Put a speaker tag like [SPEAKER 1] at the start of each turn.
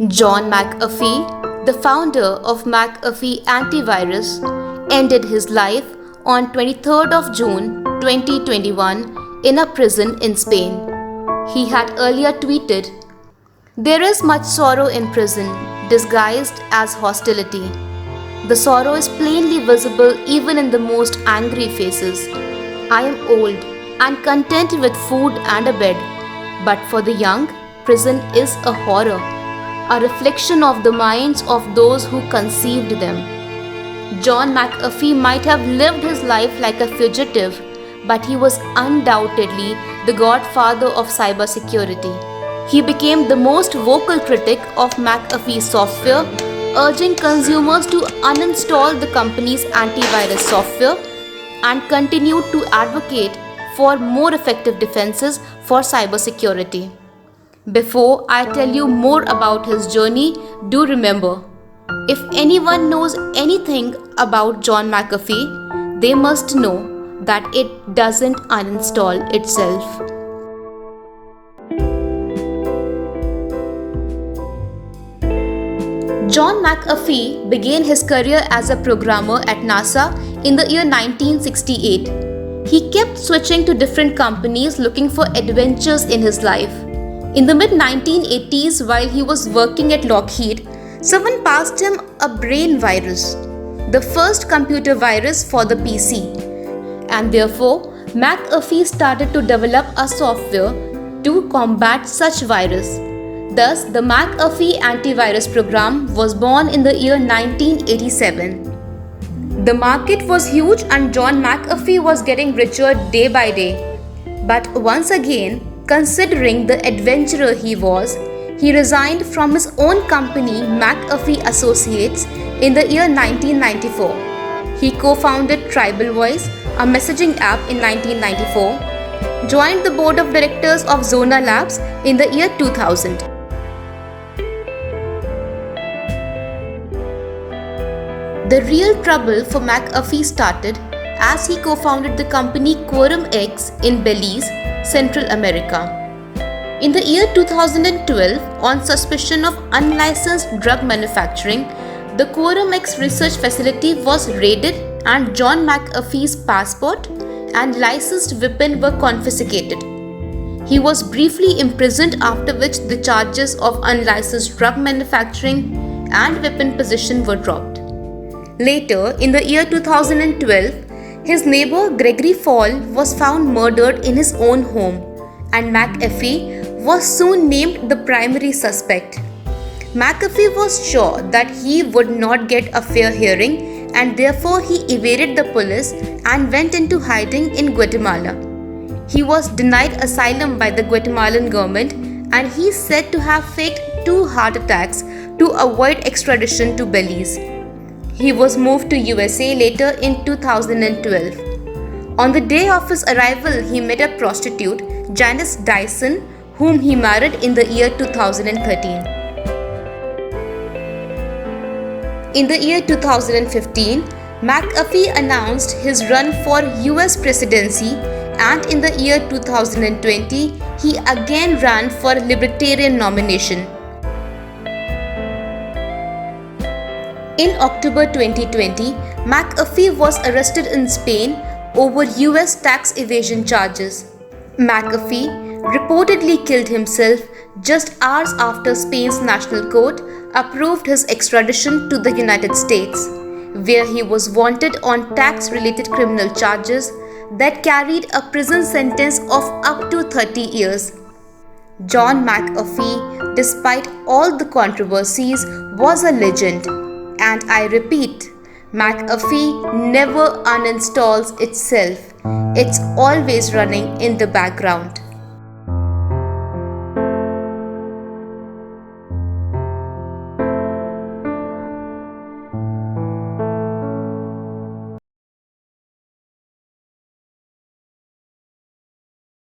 [SPEAKER 1] John McAfee, the founder of McAfee Antivirus, ended his life on 23rd of June 2021 in a prison in Spain. He had earlier tweeted, "There is much sorrow in prison, disguised as hostility. The sorrow is plainly visible even in the most angry faces. I am old and content with food and a bed, but for the young, prison is a horror, a reflection of the minds of those who conceived them." John McAfee might have lived his life like a fugitive, but he was undoubtedly the godfather of cybersecurity. He became the most vocal critic of McAfee software, urging consumers to uninstall the company's antivirus software, and continued to advocate for more effective defenses for cybersecurity. Before I tell you more about his journey, do remember, if anyone knows anything about John McAfee, they must know that it doesn't uninstall itself. John McAfee began his career as a programmer at NASA in the year 1968. He kept switching to different companies looking for adventures in his life. In the mid-1980s, while he was working at Lockheed, someone passed him a brain virus, the first computer virus for the PC. And therefore, McAfee started to develop a software to combat such virus. Thus, the McAfee antivirus program was born in the year 1987. The market was huge and John McAfee was getting richer day by day. But once again, considering the adventurer he was, he resigned from his own company McAfee Associates in the year 1994. He co-founded Tribal Voice, a messaging app in 1994, joined the board of directors of Zona Labs in the year 2000. The real trouble for McAfee started as he co-founded the company Quorum X in Belize, Central America. In the year 2012, on suspicion of unlicensed drug manufacturing, the Quorum X research facility was raided and John McAfee's passport and licensed weapon were confiscated. He was briefly imprisoned, after which the charges of unlicensed drug manufacturing and weapon possession were dropped. Later, in the year 2012, his neighbor Gregory Fall was found murdered in his own home, and McAfee was soon named the primary suspect. McAfee was sure that he would not get a fair hearing, and therefore he evaded the police and went into hiding in Guatemala. He was denied asylum by the Guatemalan government, and he is said to have faked 2 heart attacks to avoid extradition to Belize. He was moved to USA later in 2012. On the day of his arrival, he met a prostitute, Janice Dyson, whom he married in the year 2013. In the year 2015, McAfee announced his run for US presidency, and in the year 2020, he again ran for a Libertarian nomination. In October 2020, McAfee was arrested in Spain over US tax evasion charges. McAfee reportedly killed himself just hours after Spain's National Court approved his extradition to the United States, where he was wanted on tax-related criminal charges that carried a prison sentence of up to 30 years. John McAfee, despite all the controversies, was a legend. And I repeat, McAfee never uninstalls itself. It's always running in the background.